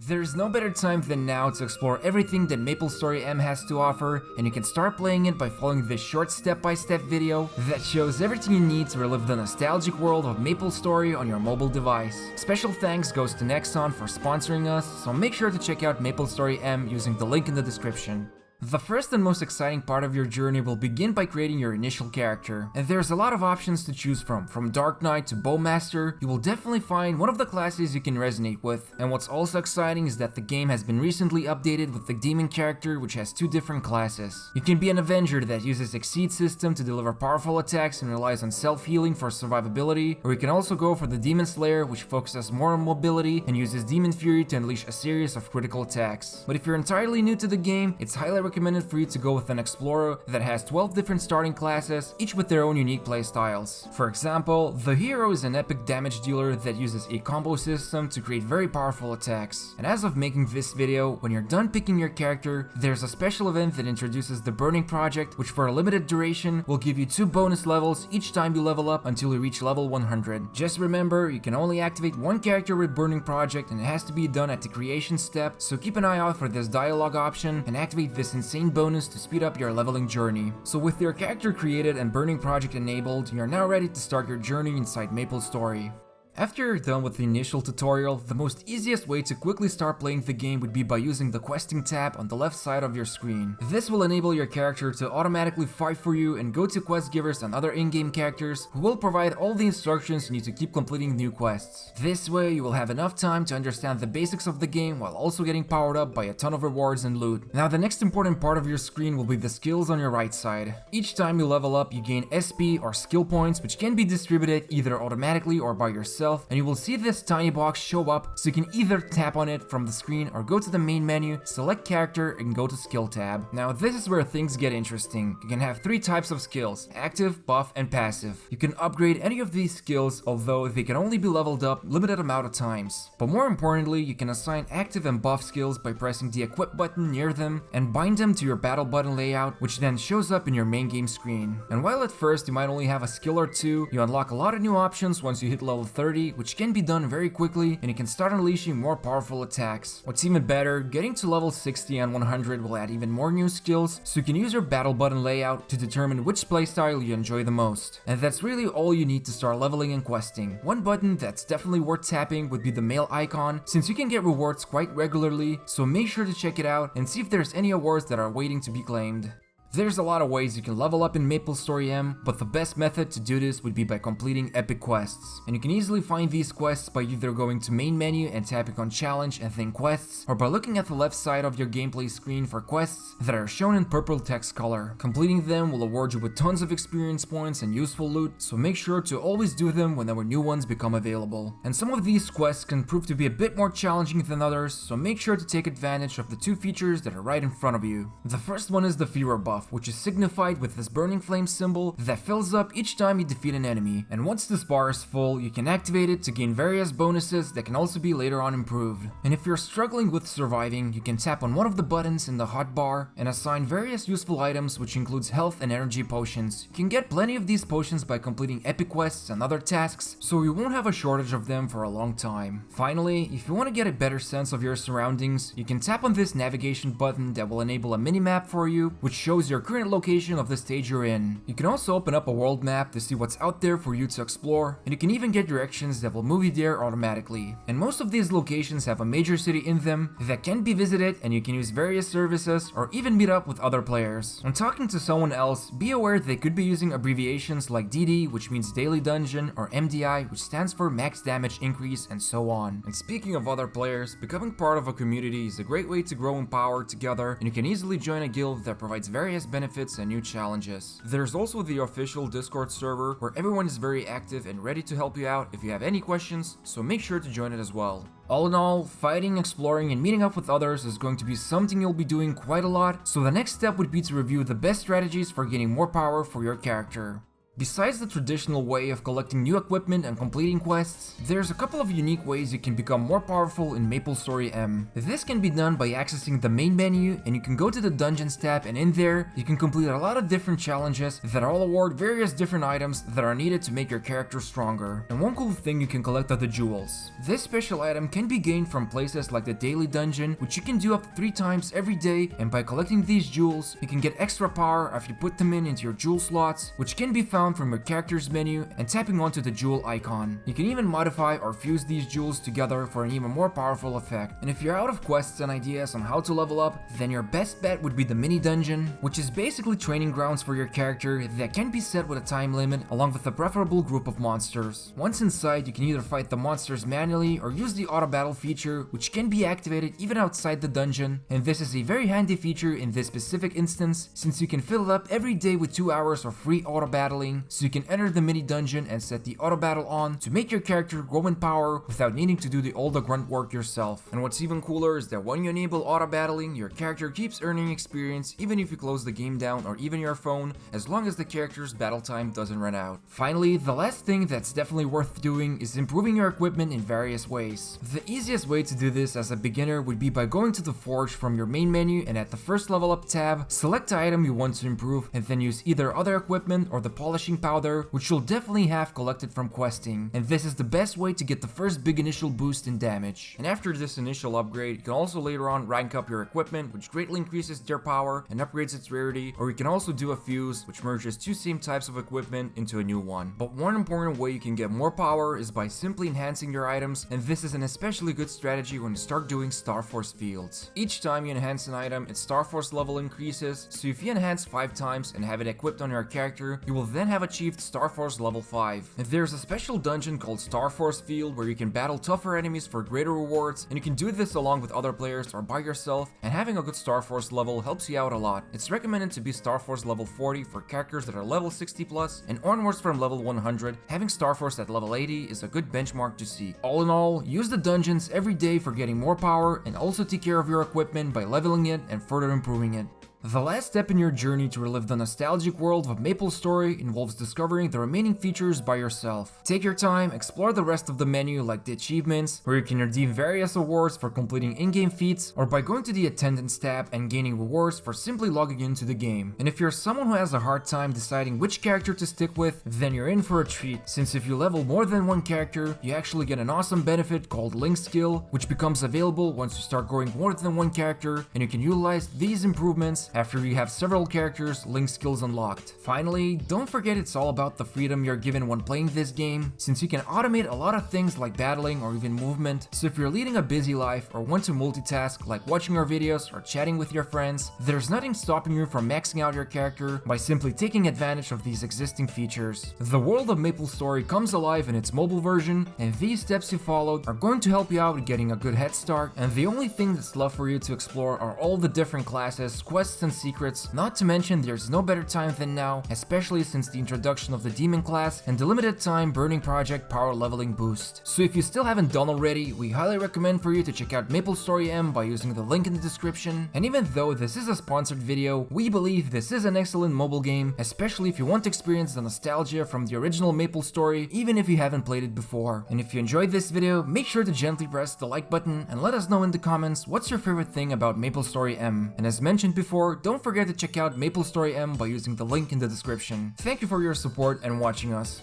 There's no better time than now to explore everything that MapleStory M has to offer, and you can start playing it by following this short step-by-step video that shows everything you need to relive the nostalgic world of MapleStory on your mobile device. Special thanks goes to Nexon for sponsoring us, so make sure to check out MapleStory M using the link in the description. The first and most exciting part of your journey will begin by creating your initial character, and there's a lot of options to choose from Dark Knight to Bowmaster. You will definitely find one of the classes you can resonate with, and what's also exciting is that the game has been recently updated with the Demon character, which has two different classes. You can be an Avenger that uses Exceed system to deliver powerful attacks and relies on self-healing for survivability, or you can also go for the Demon Slayer, which focuses more on mobility and uses Demon Fury to unleash a series of critical attacks. But if you're entirely new to the game, it's highly recommended for you to go with an explorer that has 12 different starting classes, each with their own unique playstyles. For example, the hero is an epic damage dealer that uses a combo system to create very powerful attacks. And as of making this video, when you're done picking your character, there's a special event that introduces the Burning Project, which for a limited duration will give you 2 bonus levels each time you level up until you reach level 100. Just remember, you can only activate one character with Burning Project, and it has to be done at the creation step, so keep an eye out for this dialogue option and activate this insane bonus to speed up your leveling journey. So with your character created and Burning Project enabled, you're now ready to start your journey inside MapleStory. After you're done with the initial tutorial, the most easiest way to quickly start playing the game would be by using the questing tab on the left side of your screen. This will enable your character to automatically fight for you and go to quest givers and other in-game characters who will provide all the instructions you need to keep completing new quests. This way you will have enough time to understand the basics of the game while also getting powered up by a ton of rewards and loot. Now the next important part of your screen will be the skills on your right side. Each time you level up, you gain SP or skill points, which can be distributed either automatically or by yourself, and you will see this tiny box show up, so you can either tap on it from the screen or go to the main menu, select character, and go to skill tab. Now this is where things get interesting. You can have 3 types of skills: active, buff, and passive. You can upgrade any of these skills, although they can only be leveled up limited amount of times. But more importantly, you can assign active and buff skills by pressing the equip button near them and bind them to your battle button layout, which then shows up in your main game screen. And while at first you might only have a skill or 2, you unlock a lot of new options once you hit level 30, which can be done very quickly, and you can start unleashing more powerful attacks. What's even better, getting to level 60 and 100 will add even more new skills, so you can use your battle button layout to determine which playstyle you enjoy the most. And that's really all you need to start leveling and questing. One button that's definitely worth tapping would be the mail icon, since you can get rewards quite regularly, so make sure to check it out and see if there's any awards that are waiting to be claimed. There's a lot of ways you can level up in MapleStory M, but the best method to do this would be by completing epic quests. And you can easily find these quests by either going to main menu and tapping on challenge and then quests, or by looking at the left side of your gameplay screen for quests that are shown in purple text color. Completing them will award you with tons of experience points and useful loot, so make sure to always do them whenever new ones become available. And some of these quests can prove to be a bit more challenging than others, so make sure to take advantage of the 2 features that are right in front of you. The first one is the Fever buff, which is signified with this burning flame symbol that fills up each time you defeat an enemy. And once this bar is full, you can activate it to gain various bonuses that can also be later on improved. And if you're struggling with surviving, you can tap on one of the buttons in the hotbar and assign various useful items, which includes health and energy potions. You can get plenty of these potions by completing epic quests and other tasks, so you won't have a shortage of them for a long time. Finally, if you want to get a better sense of your surroundings, you can tap on this navigation button that will enable a mini-map for you, which shows your current location of the stage you're in. You can also open up a world map to see what's out there for you to explore, and you can even get directions that will move you there automatically. And most of these locations have a major city in them that can be visited, and you can use various services or even meet up with other players. When talking to someone else, be aware they could be using abbreviations like DD, which means Daily Dungeon, or MDI, which stands for Max Damage Increase, and so on. And speaking of other players, becoming part of a community is a great way to grow in power together, and you can easily join a guild that provides various benefits and new challenges. There's also the official Discord server where everyone is very active and ready to help you out if you have any questions, so make sure to join it as well. All in all, fighting, exploring, and meeting up with others is going to be something you'll be doing quite a lot, so the next step would be to review the best strategies for gaining more power for your character. Besides the traditional way of collecting new equipment and completing quests, there's a couple of unique ways you can become more powerful in MapleStory M. This can be done by accessing the main menu, and you can go to the Dungeons tab, and in there, you can complete a lot of different challenges that all award various different items that are needed to make your character stronger. And one cool thing you can collect are the jewels. This special item can be gained from places like the daily dungeon, which you can do up to 3 times every day, and by collecting these jewels, you can get extra power after you put them into your jewel slots, which can be found from your character's menu and tapping onto the jewel icon. You can even modify or fuse these jewels together for an even more powerful effect. And if you're out of quests and ideas on how to level up, then your best bet would be the mini dungeon, which is basically training grounds for your character that can be set with a time limit along with a preferable group of monsters. Once inside, you can either fight the monsters manually or use the auto battle feature, which can be activated even outside the dungeon, and this is a very handy feature in this specific instance since you can fill it up every day with 2 hours of free auto battling. So you can enter the mini dungeon and set the auto battle on to make your character grow in power without needing to do all the grunt work yourself. And what's even cooler is that when you enable auto battling, your character keeps earning experience even if you close the game down or even your phone, as long as the character's battle time doesn't run out. Finally, the last thing that's definitely worth doing is improving your equipment in various ways. The easiest way to do this as a beginner would be by going to the forge from your main menu, and at the first level up tab, select the item you want to improve and then use either other equipment or the polishing powder, which you'll definitely have collected from questing, and this is the best way to get the first big initial boost in damage. And after this initial upgrade, you can also later on rank up your equipment, which greatly increases their power and upgrades its rarity, or you can also do a fuse, which merges 2 same types of equipment into a new one. But one important way you can get more power is by simply enhancing your items, and this is an especially good strategy when you start doing Starforce fields. Each time you enhance an item, its Starforce level increases, so if you enhance 5 times and have it equipped on your character, you will then have achieved Starforce level 5. And there's a special dungeon called Starforce Field where you can battle tougher enemies for greater rewards, and you can do this along with other players or by yourself, and having a good Starforce level helps you out a lot. It's recommended to be Starforce level 40 for characters that are level 60 plus, and onwards from level 100, having Starforce at level 80 is a good benchmark to see. All in all, use the dungeons every day for getting more power, and also take care of your equipment by leveling it and further improving it. The last step in your journey to relive the nostalgic world of MapleStory involves discovering the remaining features by yourself. Take your time, explore the rest of the menu like the achievements, where you can redeem various awards for completing in-game feats, or by going to the attendance tab and gaining rewards for simply logging into the game. And if you're someone who has a hard time deciding which character to stick with, then you're in for a treat, since if you level more than one character, you actually get an awesome benefit called Link Skill, which becomes available once you start growing more than one character, and you can utilize these improvements after you have several characters' Link skills unlocked. Finally, don't forget it's all about the freedom you're given when playing this game, since you can automate a lot of things like battling or even movement. So if you're leading a busy life or want to multitask like watching our videos or chatting with your friends, there's nothing stopping you from maxing out your character by simply taking advantage of these existing features. The world of MapleStory comes alive in its mobile version, and these steps you followed are going to help you out with getting a good head start, and the only thing that's left for you to explore are all the different classes, quests, and secrets. Not to mention there's no better time than now, especially since the introduction of the Demon class and the limited time Burning Project power leveling boost. So if you still haven't done already, we highly recommend for you to check out MapleStory M by using the link in the description. And even though this is a sponsored video, we believe this is an excellent mobile game, especially if you want to experience the nostalgia from the original MapleStory, even if you haven't played it before. And if you enjoyed this video, make sure to gently press the like button and let us know in the comments what's your favorite thing about MapleStory M. And as mentioned before, don't forget to check out MapleStory M by using the link in the description. Thank you for your support and watching us.